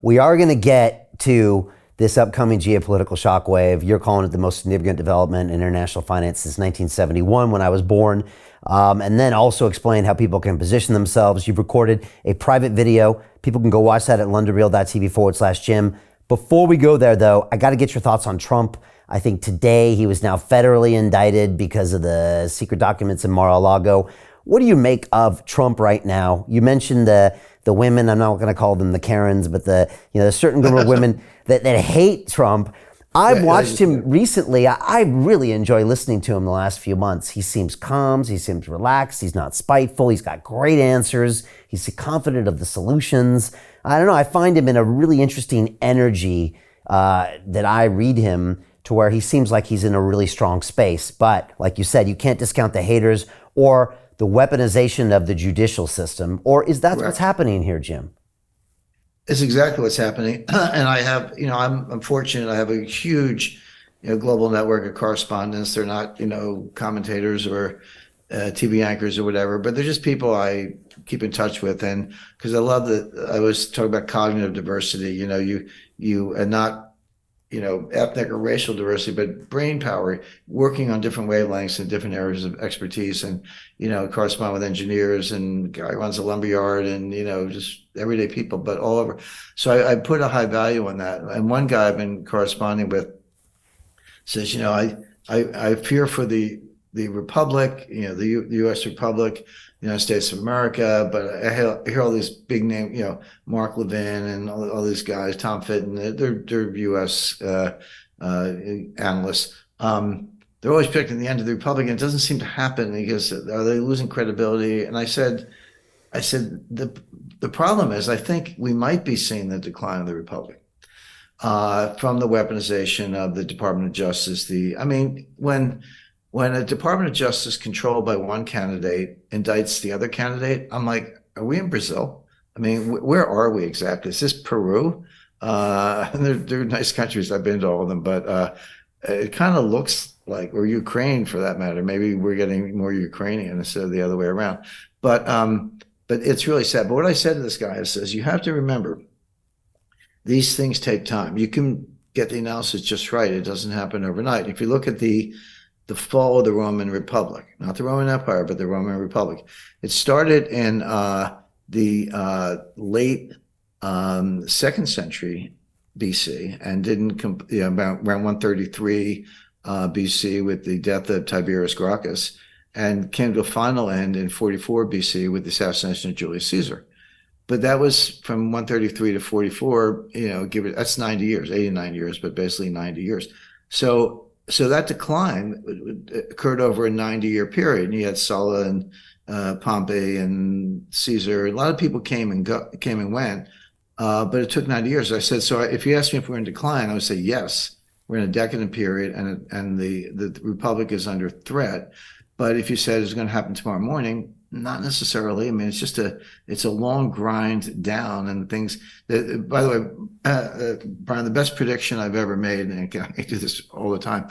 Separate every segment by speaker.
Speaker 1: We are going to get to this upcoming geopolitical shockwave. You're calling it the most significant development in international finance since 1971, when I was born. And then also explain how people can position themselves. You've recorded a private video. People can go watch that at londonreal.tv/Jim. Before we go there, though, I got to get your thoughts on Trump. I think today he was now federally indicted because of the secret documents in Mar-a-Lago. What do you make of Trump right now? You mentioned the women. I'm not going to call them the Karens, but the certain group of women that hate Trump. I've watched him recently. I really enjoy listening to him the last few months. He seems calm. He seems relaxed. He's not spiteful. He's got great answers. He's confident of the solutions. I don't know. I find him in a really interesting energy that I read him to where he seems like he's in a really strong space. But like you said, you can't discount the haters or the weaponization of the judicial system. Or is that what's happening here, Jim?
Speaker 2: It's exactly what's happening. And I have, I'm fortunate. I have a huge, global network of correspondents. They're not, commentators or TV anchors or whatever, but they're just people I keep in touch with. And because I love that I was talking about cognitive diversity, you and not, ethnic or racial diversity, but brain power, working on different wavelengths in different areas of expertise, and correspond with engineers and guy who runs a lumberyard, and just everyday people, but all over. So I put a high value on that. And one guy I've been corresponding with says, I fear for the republic, the U.S. Republic, the United States of America, but I hear all these big names, Mark Levin and all these guys, Tom Fitton, they're U.S. Analysts. They're always picking the end of the Republic. It doesn't seem to happen. He goes, are they losing credibility? And I said, the problem is, I think we might be seeing the decline of the Republic from the weaponization of the Department of Justice. When a Department of Justice controlled by one candidate indicts the other candidate, I'm like, are we in Brazil? I mean, where are we exactly? Is this Peru? And they're nice countries. I've been to all of them, but it kind of looks like, or Ukraine for that matter. Maybe we're getting more Ukrainian instead of the other way around. But it's really sad. But what I said to this guy is, you have to remember, these things take time. You can get the analysis just right. It doesn't happen overnight. If you look at the fall of the Roman Republic, not the Roman Empire, but the Roman Republic. It started in the late 2nd century BC and didn't about around 133 BC with the death of Tiberius Gracchus, and came to a final end in 44 BC with the assassination of Julius Caesar. But that was from 133 to 44. That's 90 years, 89 years, but basically 90 years. So that decline occurred over a 90-year period. And you had Sulla and Pompey and Caesar. A lot of people came and went, but it took 90 years. I said, so if you ask me if we're in decline, I would say yes. We're in a decadent period, and the Republic is under threat. But if you said it's going to happen tomorrow morning, not necessarily. I mean, it's a long grind down, and things that, by the way, Brian, the best prediction I've ever made, and I do this all the time,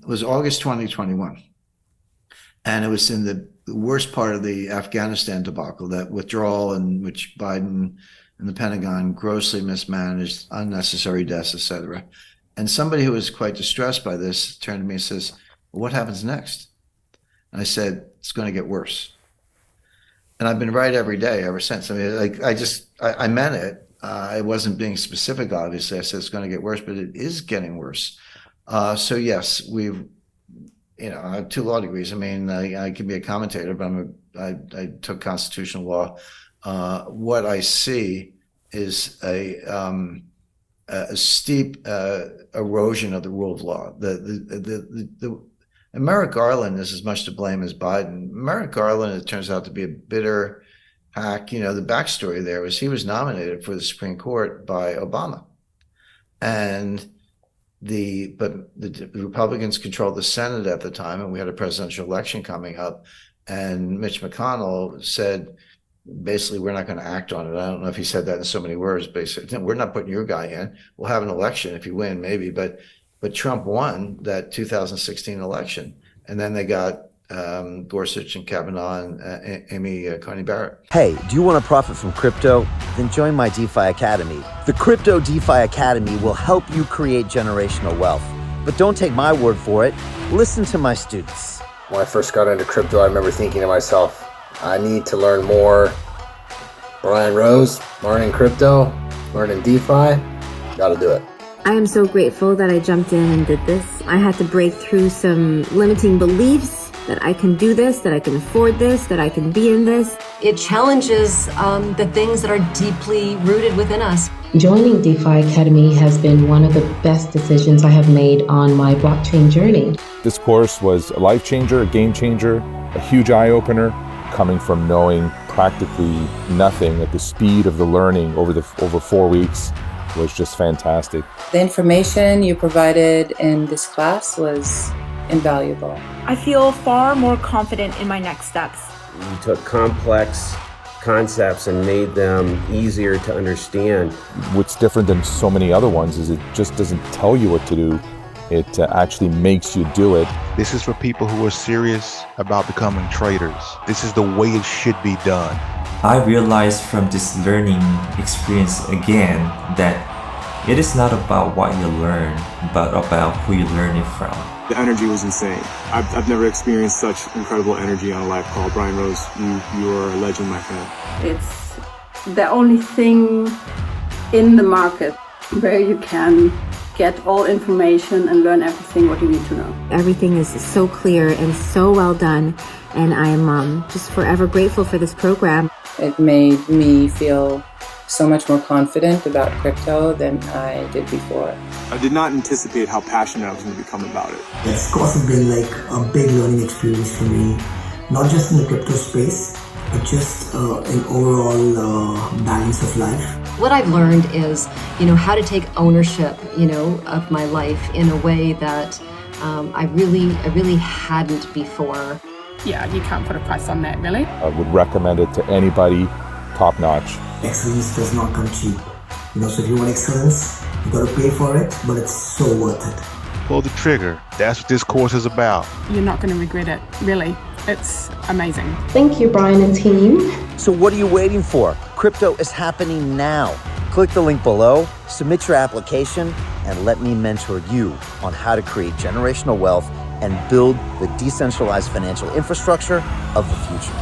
Speaker 2: was August 2021. And it was in the worst part of the Afghanistan debacle, that withdrawal in which Biden and the Pentagon grossly mismanaged, unnecessary deaths, et cetera. And somebody who was quite distressed by this turned to me and says, well, what happens next? And I said, it's going to get worse. And I've been right every day ever since. I mean, I meant it. I wasn't being specific, obviously. I said it's going to get worse, but it is getting worse. So yes, I have 2 law degrees. I mean, I can be a commentator, but I took constitutional law. What I see is a steep erosion of the rule of law. And Merrick Garland is as much to blame as Biden. Merrick Garland, it turns out to be a bitter hack. The backstory there was he was nominated for the Supreme Court by Obama. And the Republicans controlled the Senate at the time, and we had a presidential election coming up. And Mitch McConnell said, basically, we're not going to act on it. I don't know if he said that in so many words, but he said, we're not putting your guy in. We'll have an election if you win, maybe. But Trump won that 2016 election, and then they got Gorsuch and Kavanaugh and Amy Coney Barrett.
Speaker 1: Hey, do you want to profit from crypto? Then join my DeFi Academy. The Crypto DeFi Academy will help you create generational wealth. But don't take my word for it. Listen to my students.
Speaker 3: When I first got into crypto, I remember thinking to myself, I need to learn more. Brian Rose, learning crypto, learning DeFi, gotta do it.
Speaker 4: I am so grateful that I jumped in and did this. I had to break through some limiting beliefs that I can do this, that I can afford this, that I can be in this.
Speaker 5: It challenges the things that are deeply rooted within us.
Speaker 6: Joining DeFi Academy has been one of the best decisions I have made on my blockchain journey.
Speaker 7: This course was a life changer, a game changer, a huge eye-opener, coming from knowing practically nothing at the speed of the learning over 4 weeks was just fantastic.
Speaker 8: The information you provided in this class was invaluable.
Speaker 9: I feel far more confident in my next steps.
Speaker 10: You took complex concepts and made them easier to understand.
Speaker 7: What's different than so many other ones is it just doesn't tell you what to do. It actually makes you do it.
Speaker 11: This is for people who are serious about becoming traders. This is the way it should be done.
Speaker 12: I realized from this learning experience again that it is not about what you learn, but about who you learn it from.
Speaker 13: The energy was insane. I've never experienced such incredible energy on a live call. Brian Rose, you are a legend, my friend.
Speaker 14: It's the only thing in the market where you can get all information and learn everything what you need to know.
Speaker 4: Everything is so clear and so well done, and I am just forever grateful for this program.
Speaker 8: It made me feel so much more confident about crypto than I did before.
Speaker 13: I did not anticipate how passionate I was going to become about it.
Speaker 15: This course has been like a big learning experience for me, not just in the crypto space, but just an overall balance of life.
Speaker 5: What I've learned is, how to take ownership, of my life in a way that I really hadn't before.
Speaker 9: Yeah, you can't put a price on that, really.
Speaker 7: I would recommend it to anybody, top notch.
Speaker 15: Excellence does not come cheap. So if you want excellence, you got to pay for it, but it's so worth it.
Speaker 11: Pull the trigger. That's what this course is about.
Speaker 9: You're not going to regret it, really. It's amazing.
Speaker 6: Thank you, Brian and team.
Speaker 1: So what are you waiting for? Crypto is happening now. Click the link below, submit your application, and let me mentor you on how to create generational wealth and build the decentralized financial infrastructure of the future.